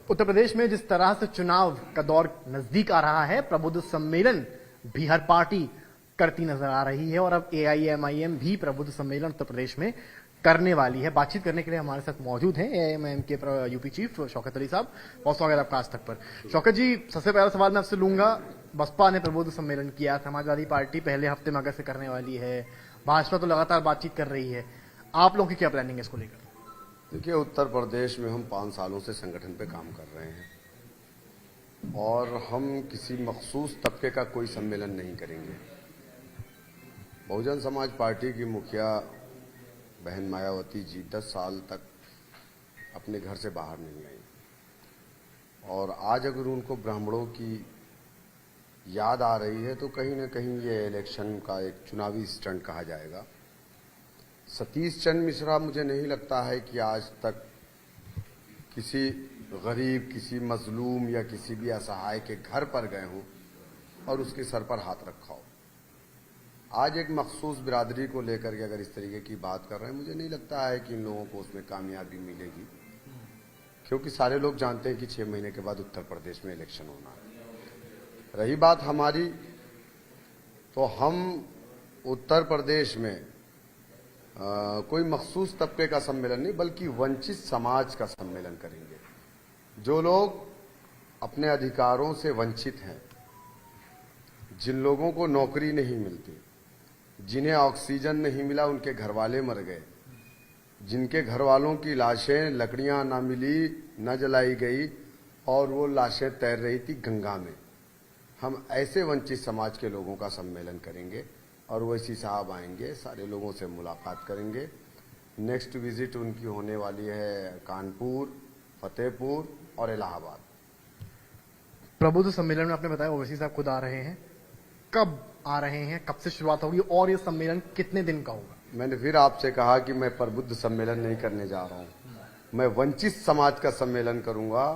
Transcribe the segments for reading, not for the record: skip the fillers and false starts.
उत्तर प्रदेश में जिस तरह से चुनाव का दौर नजदीक आ रहा है, प्रबुद्ध सम्मेलन भी हर पार्टी करती नजर आ रही है और अब एआईएमआईएम भी प्रबुद्ध सम्मेलन उत्तर प्रदेश में करने वाली है। बातचीत करने के लिए हमारे साथ मौजूद हैं एआईएमआईएम के यूपी चीफ शौकत अली साहब। बहुत स्वागत आपका आज तक पर। शौकत जी, सबसे पहला सवाल मैं आपसे लूंगा, बसपा ने प्रबुद्ध सम्मेलन किया, समाजवादी पार्टी पहले हफ्ते में अगस्त से करने वाली है, भाजपा तो लगातार बातचीत कर रही है, आप लोगों की क्या प्लानिंग है इसको लेकर? देखिए, उत्तर प्रदेश में हम 5 सालों से संगठन पे काम कर रहे हैं और हम किसी मखसूस तबके का कोई सम्मेलन नहीं करेंगे। बहुजन समाज पार्टी की मुखिया बहन मायावती जी 10 साल तक अपने घर से बाहर नहीं आई और आज अगर उनको ब्राह्मणों की याद आ रही है तो कहीं ना कहीं ये इलेक्शन का एक चुनावी स्टंट कहा जाएगा। सतीश चंद्र मिश्रा, मुझे नहीं लगता है कि आज तक किसी गरीब, किसी मजलूम या किसी भी असहाय के घर पर गए हों और उसके सर पर हाथ रखा हो। आज एक मखसूस बिरादरी को लेकर के अगर इस तरीके की बात कर रहे हैं, मुझे नहीं लगता है कि इन लोगों को उसमें कामयाबी मिलेगी, क्योंकि सारे लोग जानते हैं कि 6 महीने के बाद उत्तर प्रदेश में इलेक्शन होना है। रही बात हमारी, तो हम उत्तर प्रदेश में कोई मखसूस तबके का सम्मेलन नहीं बल्कि वंचित समाज का सम्मेलन करेंगे। जो लोग अपने अधिकारों से वंचित हैं, जिन लोगों को नौकरी नहीं मिलती, जिन्हें ऑक्सीजन नहीं मिला, उनके घर वाले मर गए, जिनके घर वालों की लाशें, लकड़ियां ना मिली, न जलाई गई और वो लाशें तैर रही थी गंगा में, हम ऐसे वंचित समाज के लोगों का सम्मेलन करेंगे और वैसी साहब आएंगे, सारे लोगों से मुलाकात करेंगे। नेक्स्ट विजिट उनकी होने वाली है कानपुर, फतेहपुर और इलाहाबाद। प्रबुद्ध सम्मेलन में आपने बताया ओवैसी साहब खुद आ रहे हैं, कब आ रहे हैं, कब से शुरुआत होगी और ये सम्मेलन कितने दिन का होगा? मैंने फिर आपसे कहा कि मैं प्रबुद्ध सम्मेलन नहीं करने जा रहा हूं, मैं वंचित समाज का सम्मेलन करूंगा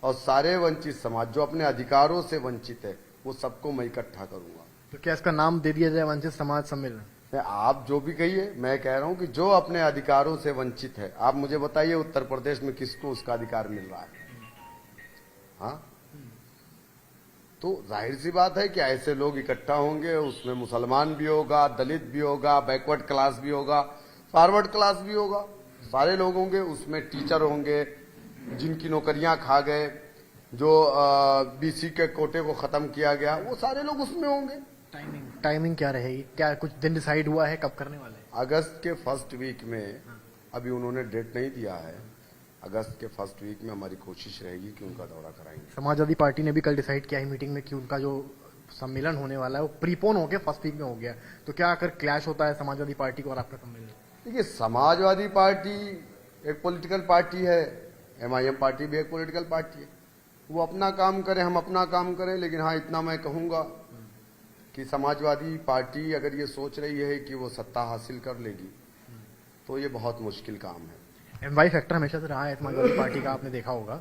और सारे वंचित समाज जो अपने अधिकारों से वंचित है वो सबको मैं इकट्ठा करूंगा। तो क्या इसका नाम दे दिया जाए वंचित समाज सम्मेलन? आप जो भी कहिए, मैं कह रहा हूं कि जो अपने अधिकारों से वंचित है, आप मुझे बताइए उत्तर प्रदेश में किसको उसका अधिकार मिल रहा है? हाँ, तो जाहिर सी बात है कि ऐसे लोग इकट्ठा होंगे, उसमें मुसलमान भी होगा, दलित भी होगा, बैकवर्ड क्लास भी होगा, फॉरवर्ड क्लास भी होगा, सारे लोग होंगे उसमें। टीचर होंगे जिनकी नौकरियां खा गए, जो बीसी के कोटे को खत्म किया गया, वो सारे लोग उसमें होंगे। टाइमिंग क्या रहेगी? क्या कुछ दिन डिसाइड हुआ है, कब करने वाले हैं? अगस्त के फर्स्ट वीक में, अभी उन्होंने डेट नहीं दिया है, अगस्त के फर्स्ट वीक में हमारी कोशिश रहेगी कि उनका दौरा कराएंगे। समाजवादी पार्टी ने भी कल डिसाइड किया है मीटिंग में कि उनका जो सम्मेलन होने वाला है वो प्रीपोन हो गया, फर्स्ट वीक में हो गया। तो क्या अगर क्लैश होता है समाजवादी पार्टी को और आपका सम्मेलन? देखिए, समाजवादी पार्टी एक पॉलिटिकल पार्टी है, एमआईएम पार्टी भी एक पॉलिटिकल पार्टी है, वो अपना काम करे, हम अपना काम करें। लेकिन हाँ, इतना मैं कहूंगा कि समाजवादी पार्टी अगर ये सोच रही है कि वो सत्ता हासिल कर लेगी तो ये बहुत मुश्किल काम है। एमवाई फैक्टर हमेशा से रहा है समाजवादी पार्टी का, आपने देखा होगा।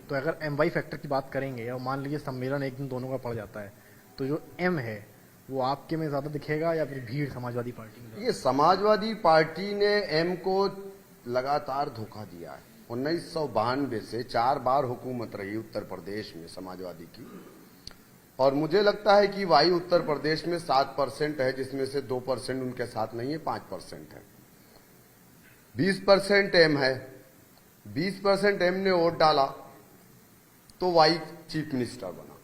तो अगर एमवाई फैक्टर की बात करेंगे और मान लीजिए सम्मेलन एक दिन दोनों का पड़ जाता है, तो जो एम है वो आपके में ज्यादा दिखेगा या फिर भीड़ समाजवादी पार्टी में? ये समाजवादी पार्टी ने एम को लगातार धोखा दिया है। 1992 से 4 बार हुकूमत रही उत्तर प्रदेश में समाजवादी की, और मुझे लगता है कि वाई उत्तर प्रदेश में 7% है, जिसमें से 2% उनके साथ नहीं है, 5% है। 20% एम है, 20% एम ने वोट डाला तो वाई चीफ मिनिस्टर बना।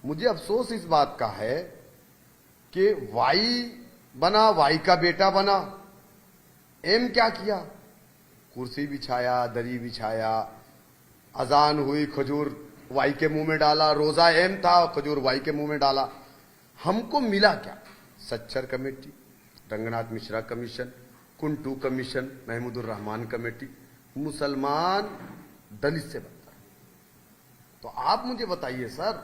मुझे अफसोस इस बात का है कि वाई बना, वाई का बेटा बना, एम क्या किया? कुर्सी बिछाया, दरी बिछाया, अजान हुई, खजूर वाई के मुंह में डाला, रोजा एम था, खजूर वाई के मुंह में डाला। हमको मिला क्या? Sachar committee, Ranganath Mishra commission, कुंटू commission, Mahmoodur Rahman committee, मुसलमान दलित से बनता है। तो आप मुझे बताइए सर,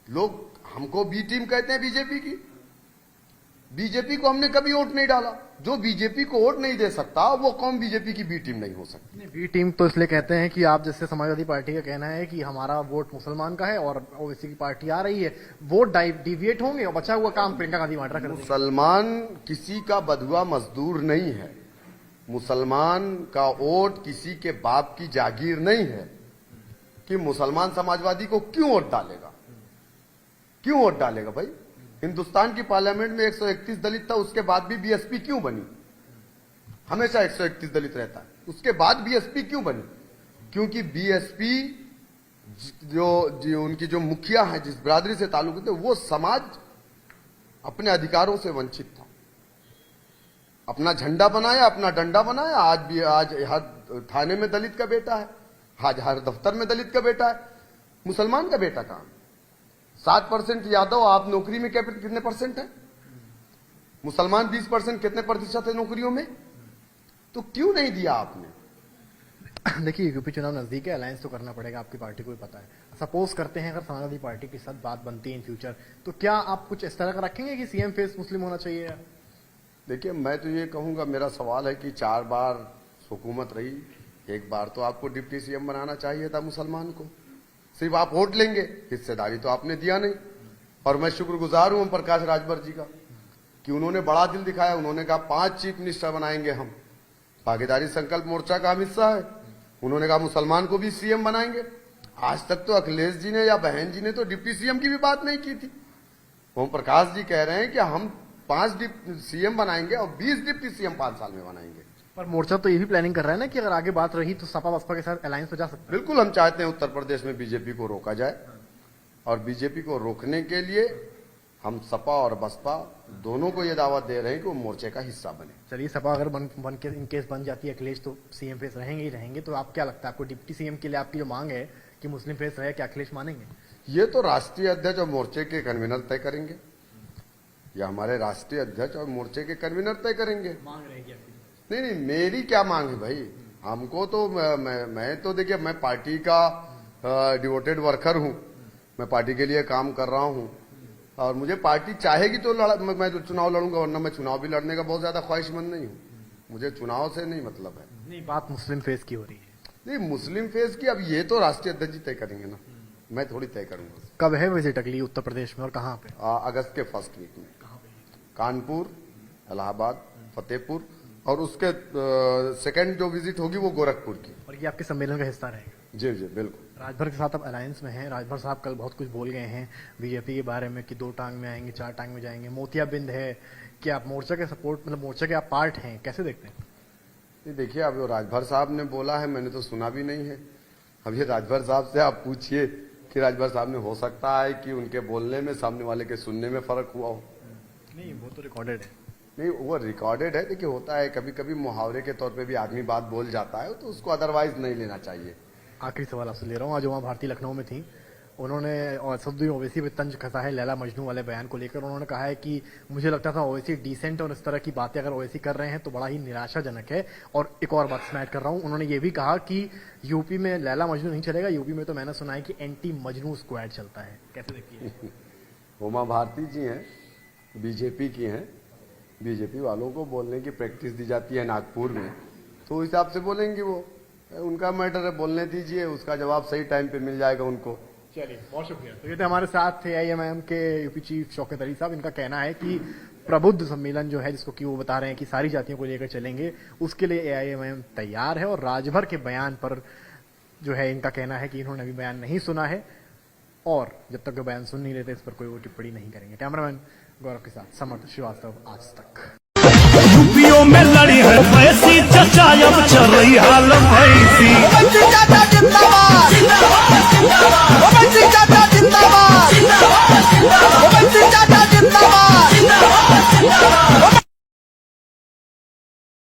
लोग हमको बी टीम कहते हैं बीजेपी की। बीजेपी को हमने कभी वोट नहीं डाला। जो बीजेपी को वोट नहीं दे सकता वो कौन बीजेपी की बी टीम नहीं हो सकती? बी टीम तो इसलिए कहते हैं कि आप जैसे समाजवादी पार्टी का कहना है कि हमारा वोट मुसलमान का है और ओवैसी की पार्टी आ रही है, वोट डिविएट होंगे और बचा हुआ काम प्रियंका गांधी वाड्रा कर देंगे। मुसलमान किसी का बधुआ मजदूर नहीं है, मुसलमान का वोट किसी के बाप की जागीर नहीं है। कि मुसलमान समाजवादी को क्यों वोट डालेगा, क्यों वोट डालेगा भाई। हिंदुस्तान की पार्लियामेंट में 131 दलित था, उसके बाद भी बीएसपी क्यों बनी। हमेशा 131 दलित रहता है, उसके बाद बीएसपी क्यों बनी। क्योंकि बीएसपी जो उनकी जो मुखिया है, जिस बिरादरी से ताल्लुक थे, वो समाज अपने अधिकारों से वंचित था। अपना झंडा बनाया, अपना डंडा बनाया। आज हर थाने में दलित का बेटा है, आज हर दफ्तर में दलित का बेटा है। मुसलमान का बेटा कहां। 7% यादव, आप नौकरी में कितने परसेंट है। मुसलमान 20%, कितने प्रतिशत है नौकरियों में। तो क्यों नहीं दिया आपने। देखिए, यूपी चुनाव नजदीक है, अलायंस तो करना पड़ेगा, आपकी पार्टी को भी पता है। सपोज करते हैं अगर समाजवादी पार्टी के साथ बात बनती है इन फ्यूचर, तो क्या आप कुछ इस तरह का रखेंगे कि सीएम फेस मुस्लिम होना चाहिए। देखिए, मैं तो ये कहूंगा, मेरा सवाल है कि 4 बार हुकूमत रही, एक बार तो आपको डिप्टी सीएम बनाना चाहिए था मुसलमान को। सिर्फ आप वोट लेंगे, हिस्सेदारी तो आपने दिया नहीं। और मैं शुक्रगुजार हूं प्रकाश राजभर जी का कि उन्होंने बड़ा दिल दिखाया। उन्होंने कहा 5 चीफ मिनिस्टर बनाएंगे हम। भागीदारी संकल्प मोर्चा का हम हिस्सा है। उन्होंने कहा मुसलमान को भी सीएम बनाएंगे। आज तक तो अखिलेश जी ने या बहन जी ने तो डिप्टी सीएम की भी बात नहीं की थी। ओम प्रकाश जी कह रहे हैं कि हम 5 सीएम बनाएंगे और 20 डिप्टी सीएम 5 साल में बनाएंगे। पर मोर्चा तो ये भी प्लानिंग कर रहा है ना कि अगर आगे बात रही तो सपा बसपा के साथ अलायंस हो जा सकता है। बिल्कुल, हम चाहते हैं उत्तर प्रदेश में बीजेपी को रोका जाए, और बीजेपी को रोकने के लिए हम सपा और बसपा दोनों को ये दावत दे रहे हैं कि वो मोर्चे का हिस्सा बने। चलिए, सपा अगर बन के इन केस बन जाती है, अखिलेश तो सीएम फेस रहेंगे ही रहेंगे, तो आप क्या लगता है आपको डिप्टी सीएम के लिए आपकी जो मांग है कि मुस्लिम फेस रहे, क्या अखिलेश मानेंगे। ये तो राष्ट्रीय अध्यक्ष और मोर्चे के कन्वीनर तय करेंगे। या हमारे राष्ट्रीय अध्यक्ष और मोर्चे के कन्वीनर तय करेंगे। मांग रहेगी आपकी। नहीं, मेरी क्या मांग है भाई। हमको तो मैं तो देखिए, मैं पार्टी का डिवोटेड वर्कर हूं। मैं पार्टी के लिए काम कर रहा हूं, और मुझे पार्टी चाहेगी तो मैं तो चुनाव लड़ूंगा, वरना मैं चुनाव भी लड़ने का बहुत ज्यादा ख्वाहिशमंद नहीं हूं। मुझे चुनाव से नहीं मतलब है। नहीं, बात मुस्लिम फेस की हो रही है। नहीं, मुस्लिम फेस की अब ये तो राष्ट्रीय अध्यक्ष जी तय करेंगे ना, मैं थोड़ी तय करूंगा। कब है विजिट अगली उत्तर प्रदेश में और कहाँ पे। अगस्त के फर्स्ट वीक में कानपुर, इलाहाबाद, फतेहपुर, और उसके सेकंड जो विजिट होगी वो गोरखपुर की। और ये आपके सम्मेलन का हिस्सा रहेगा। जी जी बिल्कुल। राजभर के साथ अब अलायंस में हैं। राजभर साहब कल बहुत कुछ बोल गए हैं बीजेपी के बारे में कि 2 टांग में आएंगे, 4 टांग में जाएंगे। मोतियाबिंद है कि आप मोर्चा के सपोर्ट, मतलब मोर्चा के आप पार्ट हैं, कैसे देखते हैं। देखिए, अब राजभर साहब ने बोला है, मैंने तो सुना भी नहीं है। अब ये राजभर साहब से आप पूछिए कि राजभर साहब ने, हो सकता है कि उनके बोलने में सामने वाले के सुनने में फर्क हुआ हो। नहीं, वो तो रिकॉर्डेड है। नहीं, वो रिकॉर्डेड है। देखिए, होता है कभी कभी मुहावरे के तौर पे भी आदमी बात बोल जाता है, तो उसको अदरवाइज नहीं लेना चाहिए। आखिरी सवाल आपसे ले रहा हूँ। आज वहाँ भारती लखनऊ में थी, उन्होंने असदुद्दीन ओवैसी पे तंज कसा है लैला मजनू वाले बयान को लेकर। उन्होंने कहा है कि मुझे लगता था ओवैसी डिसेंट, और इस तरह की बातें अगर ओवैसी कर रहे हैं तो बड़ा ही निराशाजनक है। और एक और बात मैं ऐड कर रहा हूँ, उन्होंने ये भी कहा कि यूपी में लैला मजनू नहीं चलेगा, यूपी में तो मैंने सुना है कि एंटी मजनू स्क्वाड चलता है। कैसे देखिए। उमा भारती जी हैं, बीजेपी की हैं। बीजेपी वालों को बोलने की प्रैक्टिस दी जाती है नागपुर में, तो उस हिसाब से बोलेंगे। वो उनका मैटर है, बोलने दीजिए, उसका जवाब सही टाइम पे मिल जाएगा उनको। चलिए, बहुत शुक्रिया। तो ये थे हमारे साथ थे AIMIM के यूपी चीफ शौकत अली साहब। इनका कहना है कि प्रबुद्ध सम्मेलन जो है, जिसको कि वो बता रहे हैं कि सारी जातियों को लेकर चलेंगे, उसके लिए AIMIM तैयार है। और राजभर के बयान पर जो है इनका कहना है कि इन्होंने अभी बयान नहीं सुना है, और जब तक वो बयान सुन नहीं लेते इस पर कोई वो टिप्पणी नहीं करेंगे। कैमरामैन गौरव के साथ समर्थ श्रीवास्तव, आज तक। यूपीओ में लड़ी है वैसी चचा, अब चल रही हाल वैसी।